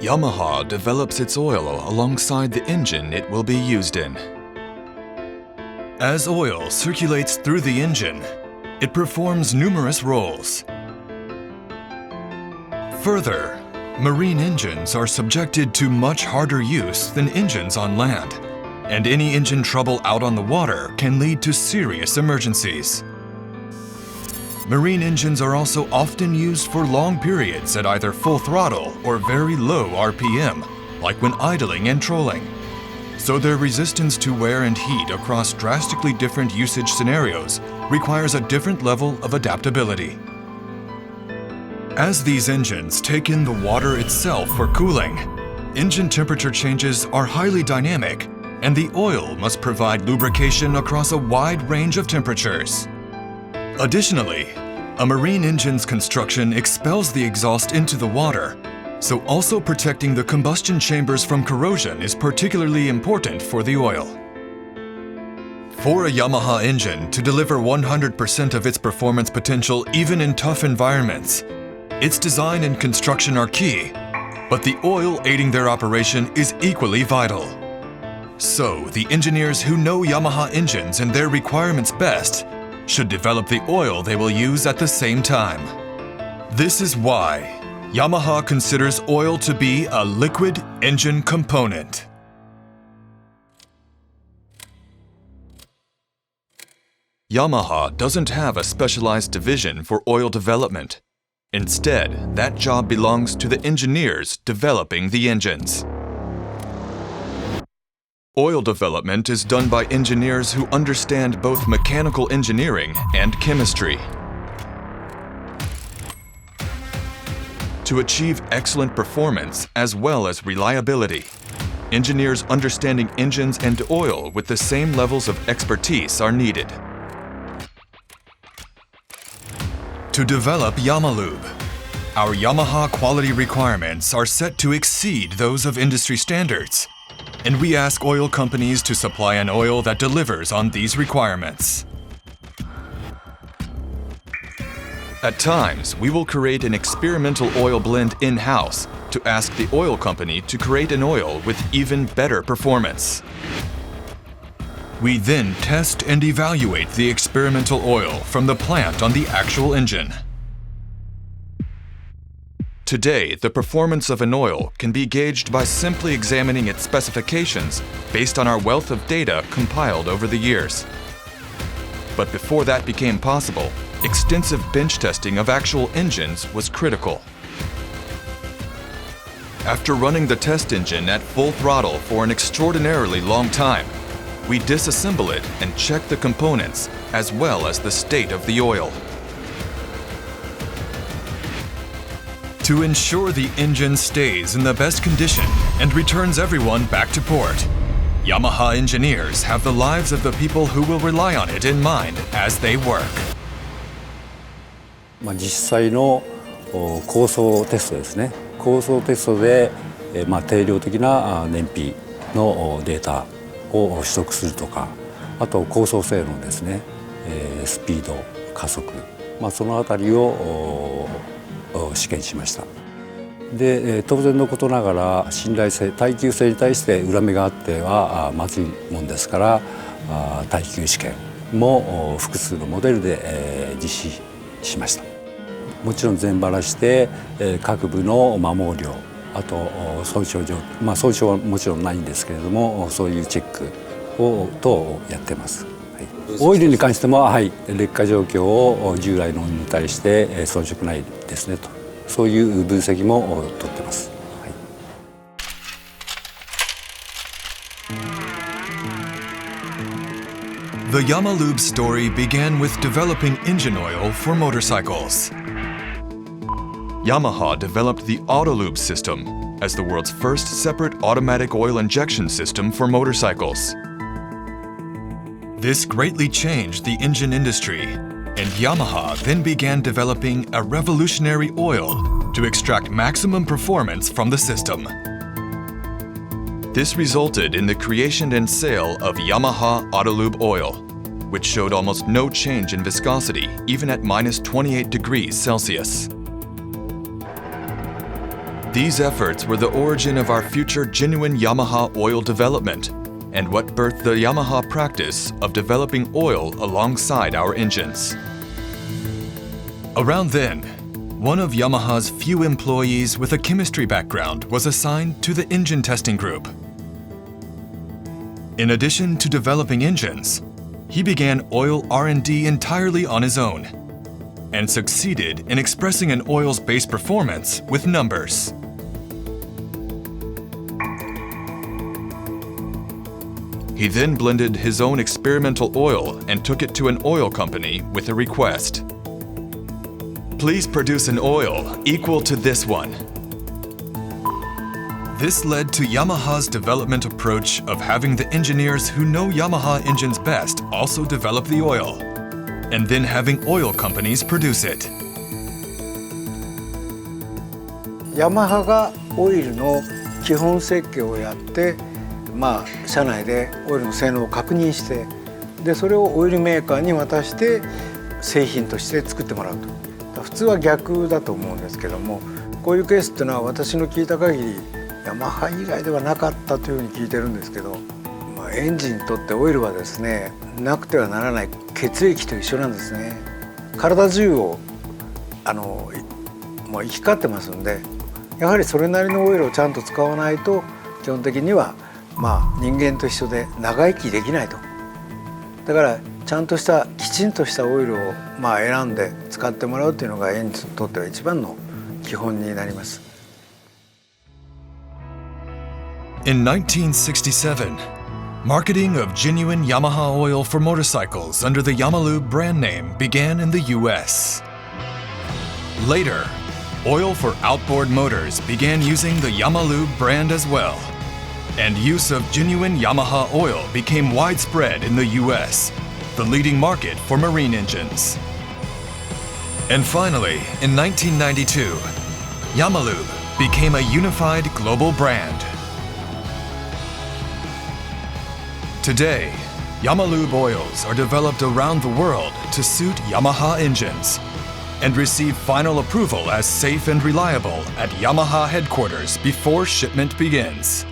Yamaha develops its oil alongside the engine it will be used in. As oil circulates through the engine, it performs numerous roles. Further, marine engines are subjected to much harder use than engines on land, and any engine trouble out on the water can lead to serious emergencies. Marine engines are also often used for long periods at either full throttle or very low RPM, like when idling and trolling. So their resistance to wear and heat across drastically different usage scenarios requires a different level of adaptability. As these engines take in the water itself for cooling, engine temperature changes are highly dynamic, and the oil must provide lubrication across a wide range of temperatures. Additionally, a marine engine's construction expels the exhaust into the water, so also protecting the combustion chambers from corrosion is particularly important for the oil. For a Yamaha engine to deliver 100% of its performance potential even in tough environments, its design and construction are key, but the oil aiding their operation is equally vital. So, the engineers who know Yamaha engines and their requirements best should develop the oil they will use at the same time. This is why Yamaha considers oil to be a liquid engine component. Yamaha doesn't have a specialized division for oil development. Instead, that job belongs to the engineers developing the engines. Oil development is done by engineers who understand both mechanical engineering and chemistry. To achieve excellent performance as well as reliability, engineers understanding engines and oil with the same levels of expertise are needed. To develop Yamalube, our Yamaha quality requirements are set to exceed those of industry standards, and we ask oil companies to supply an oil that delivers on these requirements. At times, we will create an experimental oil blend in-house to ask the oil company to create an oil with even better performance. We then test and evaluate the experimental oil from the plant on the actual engine. Today, the performance of an oil can be gauged by simply examining its specifications based on our wealth of data compiled over the years. But before that became possible, extensive bench testing of actual engines was critical. After running the test engine at full throttle for an extraordinarily long time, we disassemble it and check the components as well as the state of the oil. To ensure the engine stays in the best condition and returns everyone back to port, Yamaha engineers have the lives of the people who will rely on it in mind as they work. 実際の構想テストですね。構想テストで定量的な燃費のデータを取得するとか、あと構想性能ですね、スピード、加速、そのあたりを試験しました。で、当然のことながら信頼性、耐久性に対して裏目があってはまずいもんですから、耐久試験も複数のモデルで実施しました。もちろん全バラして各部の摩耗量、あと損傷状、損傷はもちろんないんですけれども、そういうチェックを等やってます。オイルに関しても、劣化状況を従来のオイルに対して遜色ないですねと、そういう分析も取ってます。The Yamalube story began with developing engine oil for motorcycles. Yamaha developed the Autolube system as the world's first separate automatic oil injection system for motorcycles. This greatly changed the engine industry, and Yamaha then began developing a revolutionary oil to extract maximum performance from the system. This resulted in the creation and sale of Yamaha Autolube oil, which showed almost no change in viscosity even at -28 degrees Celsius. These efforts were the origin of our future Genuine Yamaha Oil development and what birthed the Yamaha practice of developing oil alongside our engines. Around then, one of Yamaha's few employees with a chemistry background was assigned to the engine testing group. In addition to developing engines, he began oil R&D entirely on his own and succeeded in expressing an oil's base performance with numbers. He then blended his own experimental oil and took it to an oil company with a request. Please produce an oil equal to this one. This led to Yamaha's development approach of having the engineers who know Yamaha engines best also develop the oil, and then having oil companies produce it. ヤマハがオイルの基本設計をやって、社内でオイルの性能を確認して、でそれをオイルメーカーに渡して製品として作ってもらうと。普通は逆だと思うんですけども、こういうケースっていうのは私の聞いた限りヤマハ以外ではなかったというふうに聞いてるんですけど、エンジンにとってオイルはですね、なくてはならない血液と一緒なんですね。体中をもう行き交ってますんで、やはりそれなりのオイルをちゃんと使わないと基本的には人間と一緒で長生きできないと。だからちゃんとしたきちんとしたオイルを選んで使ってもらうというのがエンジンにとっては一番の基本になります。In 1967, marketing of genuine Yamaha oil for motorcycles under the Yamalube brand name began in the US. Later, oil for outboard motors began using the Yamalube brand as well, and use of genuine Yamaha oil became widespread in the US, the leading market for marine engines. And finally, in 1992, Yamalube became a unified global brand. Today, Yamalube oils are developed around the world to suit Yamaha engines and receive final approval as safe and reliable at Yamaha headquarters before shipment begins.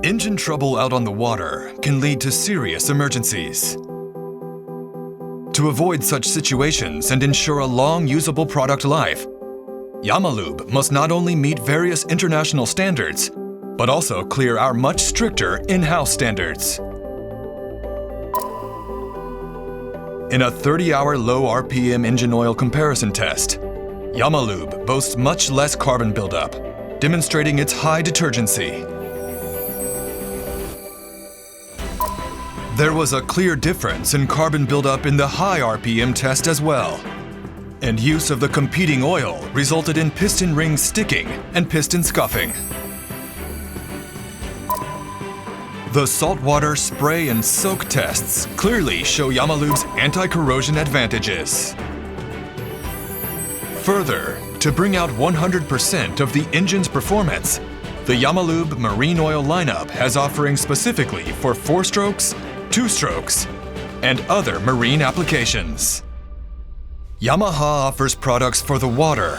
Engine trouble out on the water can lead to serious emergencies. To avoid such situations and ensure a long usable product life, Yamalube must not only meet various international standards, but also clear our much stricter in-house standards. In a 30-hour low RPM engine oil comparison test, Yamalube boasts much less carbon buildup, demonstrating its high detergency. There was a clear difference in carbon buildup in the high RPM test as well, and use of the competing oil resulted in piston rings sticking and piston scuffing. The saltwater spray and soak tests clearly show Yamalube's anti-corrosion advantages. Further, to bring out 100% of the engine's performance, the Yamalube marine oil lineup has offerings specifically for 4-strokes, 2-strokes, and other marine applications. Yamaha offers products for the water,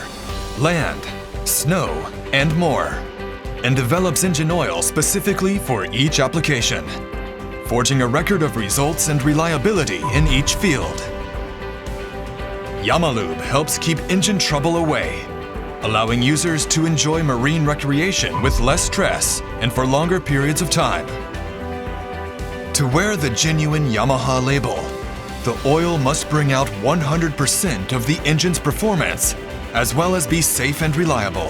land, snow, and more, and develops engine oil specifically for each application, forging a record of results and reliability in each field. Yamalube helps keep engine trouble away, allowing users to enjoy marine recreation with less stress and for longer periods of time. To wear the genuine Yamaha label, the oil must bring out 100% of the engine's performance, as well as be safe and reliable.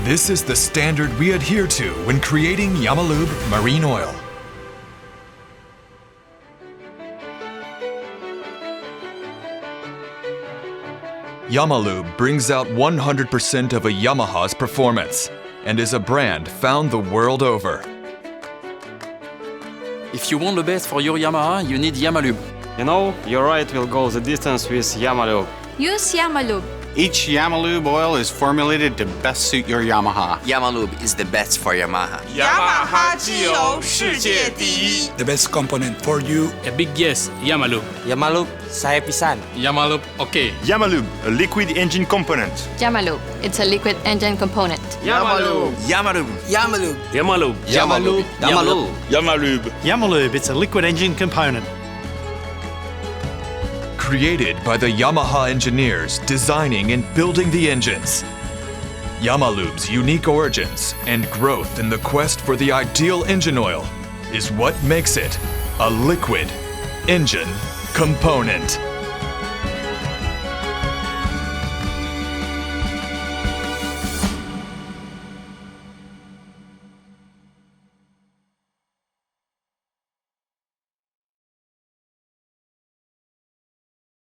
This is the standard we adhere to when creating Yamalube marine oil. Yamalube brings out 100% of a Yamaha's performance and is a brand found the world over. If you want the best for your Yamaha, you need Yamalube. You know, your ride will go the distance with Yamalube. Use Yamalube. Each Yamalube oil is formulated to best suit your Yamaha. Yamalube is the best for Yamaha. Yamaha 机油世界第一 The best component for you. A big yes, Yamalube. Yamalube, saya pisan. Yamalube, okay. Yamalube, a liquid engine component. Yamalube, it's a liquid engine component. Yamalube. Yamalube. Yamalube. Yamalube. Yamalube. Yamalube. Yamalube. Yamalube, it's a liquid engine component. Created by the Yamaha engineers designing and building the engines. Yamalube's unique origins and growth in the quest for the ideal engine oil is what makes it a liquid engine component.